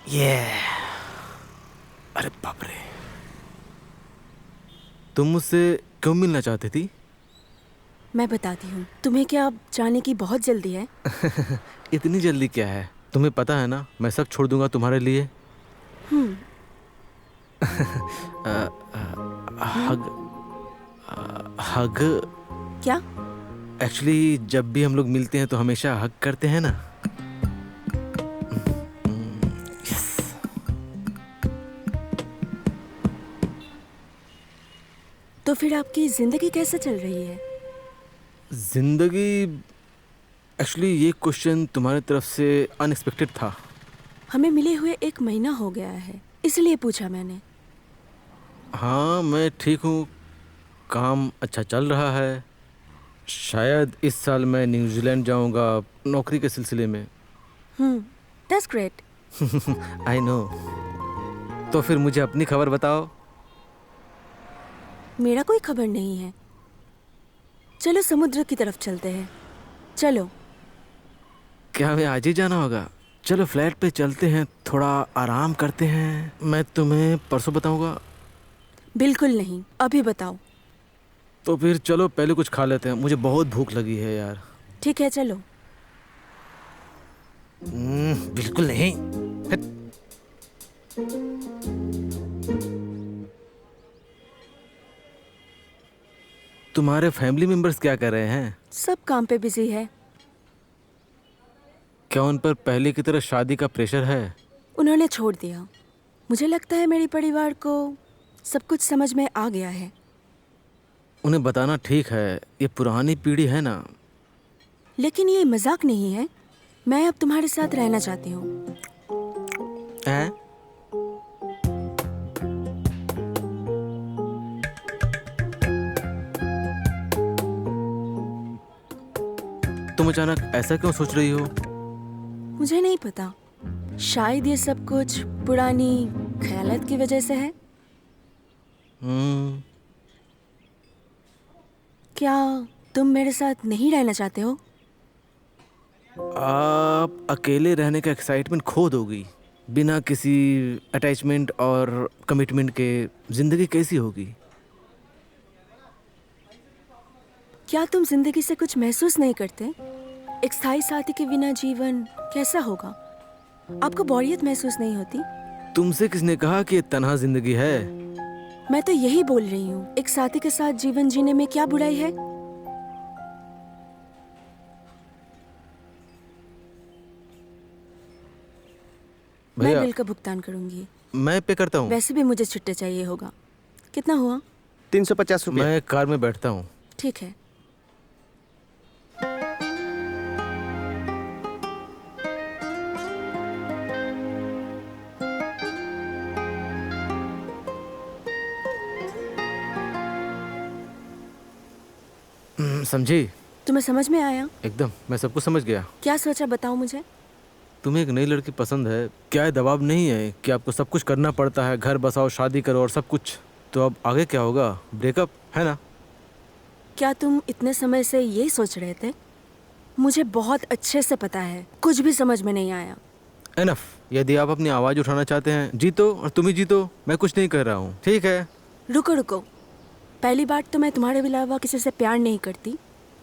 ये अरे बाप रे, तुम मुझसे क्यों मिलना चाहती थी? मैं बताती हूँ तुम्हें। क्या अब जाने की बहुत जल्दी है? इतनी जल्दी क्या है? तुम्हें पता है ना, मैं सब छोड़ दूंगा तुम्हारे लिए। हम्म। हग हग क्या? एक्चुअली जब भी हम लोग मिलते हैं तो हमेशा हग करते हैं ना। यस। तो फिर आपकी जिंदगी कैसे चल रही है? जिंदगी, एक्चुअली ये क्वेश्चन तुम्हारी तरफ से अनएक्सपेक्टेड था। हमें मिले हुए 1 महीना हो गया है, इसलिए पूछा मैंने। हाँ, मैं ठीक हूँ, काम अच्छा चल रहा है। शायद इस साल मैं न्यूजीलैंड जाऊंगा नौकरी के सिलसिले में। That's great. I know. तो फिर मुझे अपनी खबर बताओ। मेरा कोई खबर नहीं है। चलो समुद्र की तरफ चलते हैं। चलो। क्या हमें आज ही जाना होगा? चलो फ्लैट पे चलते हैं, थोड़ा आराम करते हैं। मैं तुम्हें परसों बताऊंगा। बिल्कुल नहीं, अभी बताओ। तो फिर चलो पहले कुछ खा लेते हैं, मुझे बहुत भूख लगी है यार। ठीक है, चलो। बिल्कुल नहीं। हट। तुम्हारे फैमिली मेंबर्स क्या कर रहे हैं? सब काम पे बिजी है। क्या उन पर पहले की तरह शादी का प्रेशर है? उन्होंने छोड़ दिया। मुझे लगता है मेरे परिवार को सब कुछ समझ में आ गया है। उन्हें बताना ठीक है, ये पुरानी पीढ़ी है ना। लेकिन ये मजाक नहीं है। मैं अब तुम्हारे साथ रहना चाहती हूँ। हैं? तुम अचानक ऐसा क्यों सोच रही हो? मुझे नहीं पता। शायद ये सब कुछ पुरानी ख्यालात की वजह से है। हम्म। क्या तुम मेरे साथ नहीं रहना चाहते हो? आप अकेले रहने का एक्साइटमेंट खो दोगी। बिना किसी अटैचमेंट और कमिटमेंट के जिंदगी कैसी होगी? क्या तुम जिंदगी से कुछ महसूस नहीं करते? एक स्थायी साथी के बिना जीवन कैसा होगा? आपको बोरियत महसूस नहीं होती? तुमसे किसने कहा कि ये तन्हा जिंदगी है? मैं तो यही बोल रही हूँ, एक साथी के साथ जीवन जीने में क्या बुराई है? मैं भैया, बिल का भुगतान करूंगी। मैं पे करता हूँ। वैसे भी मुझे छुट्टे चाहिए होगा। कितना हुआ? 350 रुपये। मैं कार में बैठता हूँ। ठीक है। समझी? तुम्हें समझ में आया? एकदम, मैं सब कुछ समझ गया। क्या सोचा, बताओ मुझे। तुम्हें एक नई लड़की पसंद है, क्या ये दबाव नहीं है कि आपको सब कुछ करना पड़ता है, घर बसाओ, शादी करो और सब कुछ? तो अब आगे क्या होगा? ब्रेकअप है ना? क्या तुम इतने समय से यही सोच रहे थे? मुझे बहुत अच्छे से पता है, कुछ भी समझ में नहीं आया। एनफ। यदि आप अपनी आवाज उठाना चाहते हैं, जीतो और तुम ही जीतो, मैं कुछ नहीं कर रहा हूँ, ठीक है? रुको रुको। पहली बात तो मैं तुम्हारे अलावा किसी से प्यार नहीं करती,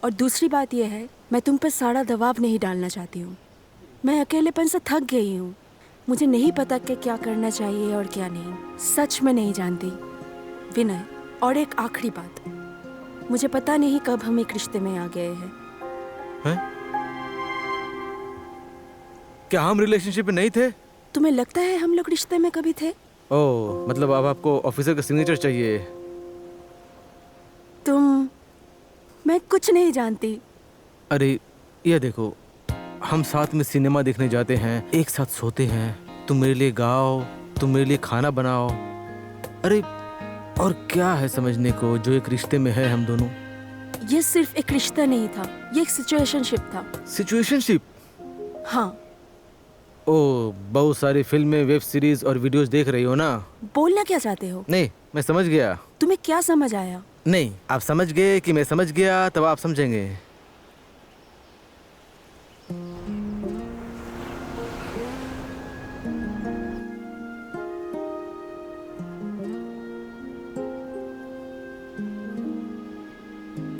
और दूसरी बात यह है, मैं तुम पर सारा दबाव नहीं डालना चाहती हूँ। मैं अकेलेपन से थक गई हूँ। मुझे नहीं पता कि क्या करना चाहिए और क्या नहीं। सच में नहीं जानती विनय। और एक आखिरी बात, मुझे पता नहीं कब हम एक रिश्ते में आ गए हैं। हैं? क्या हम रिलेशनशिप में नहीं थे? तुम्हें लगता है हम लोग रिश्ते में कभी थे? ओह, मतलब अब आपको ऑफिसर का सिग्नेचर चाहिए? मैं कुछ नहीं जानती। अरे ये देखो, हम साथ में सिनेमा देखने जाते हैं, एक साथ सोते हैं, तुम मेरे लिए गाओ, तुम मेरे लिए खाना बनाओ। अरे और क्या है समझने को जो एक रिश्ते में है हम दोनों? ये सिर्फ एक रिश्ता नहीं था, ये एक सिचुएशनशिप था। सिचुएशनशिप? हाँ। ओह, बहुत सारी फिल्में, वेब सीरीज और वीडियोस देख रही हो ना? बोलना क्या चाहते हो? नहीं, मैं समझ गया। तुम्हें क्या समझ आया? नहीं, आप समझ गए कि मैं समझ गया, तब आप समझेंगे।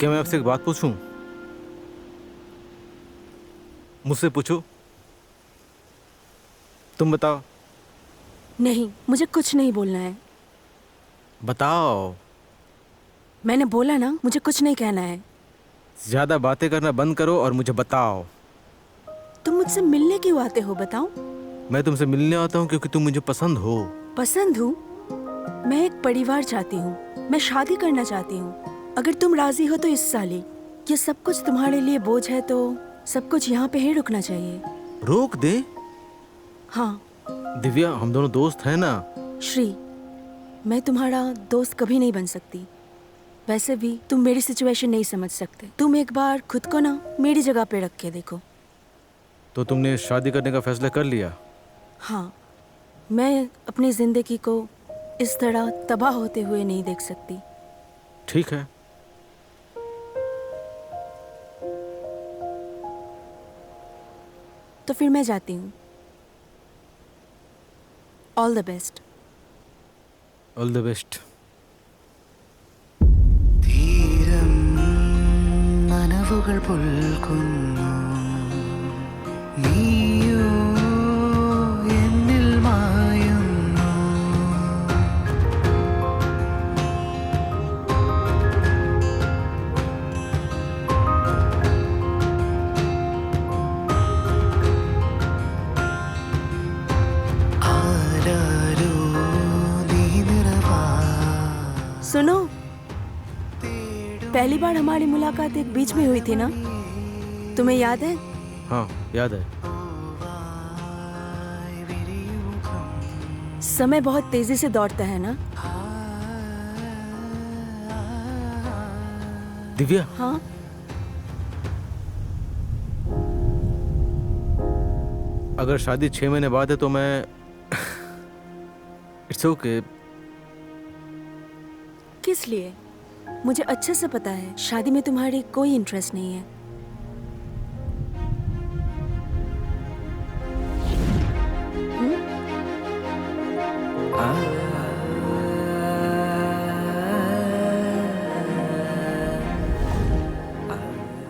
क्या मैं आपसे एक बात पूछूं? मुझसे पूछो, तुम बताओ। नहीं, मुझे कुछ नहीं बोलना है। बताओ। मैंने बोला ना, मुझे कुछ नहीं कहना है। ज्यादा बातें करना बंद करो और मुझे बताओ। तुम मुझसे मिलने क्यों आते हो, बताओ? मैं तुमसे मिलने आता हूँ क्योंकि तुम मुझे पसंद हो। पसंद हूँ? मैं एक परिवार चाहती हूँ, मैं शादी करना चाहती हूँ। अगर तुम राजी हो तो इस साल ही। ये सब कुछ तुम्हारे लिए बोझ है तो सब कुछ यहाँ पे ही रुकना चाहिए। रोक दे? हाँ। दिव्या, हम दोनों दोस्त हैं ना? श्री, मैं तुम्हारा दोस्त कभी नहीं बन सकती। वैसे भी तुम मेरी सिचुएशन नहीं समझ सकते। तुम एक बार खुद को ना मेरी जगह पे रख के देखो। तो तुमने शादी करने का फैसला कर लिया? हाँ, मैं अपनी जिंदगी को इस तरह तबाह होते हुए नहीं देख सकती। ठीक है। तो फिर मैं जाती हूँ। All the best. All the best. തീരം നനവുകൾ പുൽക്കുന്നു നീയോ എന്നിൽ മായുന്നു ആരാരോ നീ നിറവാ सुनो, पहली बार हमारी मुलाकात एक बीच में हुई थी ना? तुम्हें याद है? हाँ, याद है। समय बहुत तेजी से दौड़ता है ना? दिव्या, हाँ। अगर शादी 6 महीने बाद है तो मैं इट्स ओके। किस लिए? मुझे अच्छे से पता है शादी में तुम्हारी कोई इंटरेस्ट नहीं है।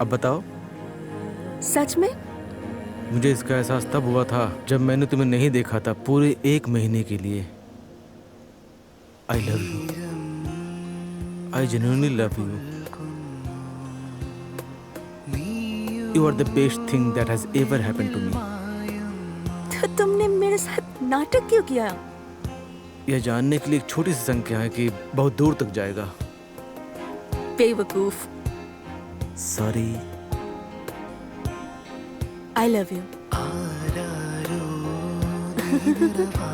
अब बताओ। सच में? मुझे इसका एहसास तब हुआ था जब मैंने तुम्हें नहीं देखा था पूरे 1 महीने के लिए। I love you. I genuinely love you. You are the best thing that has ever happened to me. तो तुमने मेरे साथ नाटक क्यों किया? यह जानने के लिए एक छोटी सी संख्या है कि बहुत दूर तक जाएगा। बेवकूफ। सॉरी। I love you. ആരാരോ നീ നിറവാ